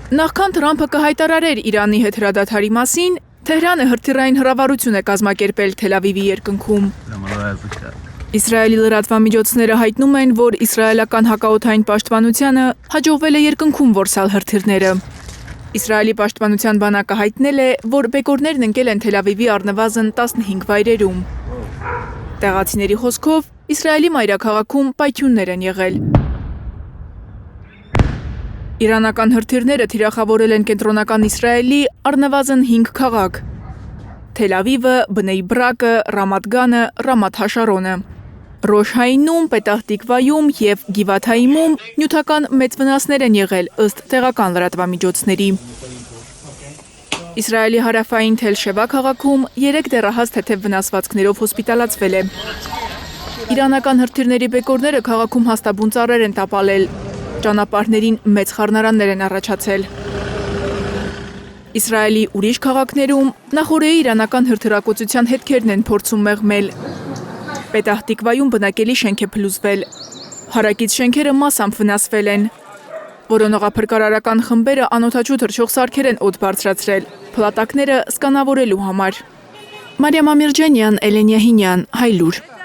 Նախքան Թրամփը կհայտարարեր Իրանի հետ հրադադարի մասին, Թեհրանը հրթիռային հրավառություն է կազմակերպել Թել Ավիվի երկնքում։ Իսրայելի լրատվամիջոցները հայտնում են, որ իսրայելական հակաօդային պաշտպանությանը հաջողվել է երկնքում որսալ հրթիռները։ Իսրայելի պաշտպանության բանակը հայտնել է, որ բեկորներն ընկել են Թել Ավիվի առնվազն 15 վայրերում։ Տեղացիների խոսքով, Իսրայելի մայրաքաղաքում պայթյուններ են եղել։ Իրանական հրթիռները թիրախավորել են կենտրոնական Իսրայելի առնվազն 5 քաղաք՝ Թել Ավիվը, Բնեի Բրակը, Ռամաթ Գանը, Ռամաթ Հաշարոնը։ Ռոշ Հայնում, Պետահ Տիկվայում և Գիվաթ Հայիմում նյութական մեծ վնասներ են եղել, ըստ տեղական լրատվամիջոցների։ Իսրայելի հարավային Թել Շևա քաղաքում 3 դեռահաս թեթև վնասվածքներով հոսպիտալացվել է։ Իրանական հրթիռների բեկորները քաղաքում հաստաբուն ծառեր են տապալել։ Ճանապարհներին մեծ խառնարաններ են առաջացել։ Իսրայելի ուրիշ քաղաքներում նախօրեի իրանական հրթիռակոծության հետքերն են փորձում մեղմել։ Պետահ Տիկվայում բնակելի շենք է փլուզվել։ Հարակից շենքերը մասամբ վնասվել են։ Որոնողափրկարարական խմբերը անօդաչու թռչող սարքեր են օդ բարձրացրել, փլատակները սկանավորելու համար։ Մարիամ Ամիրջանյան, Էլեն Յահինյան, Հայլուր։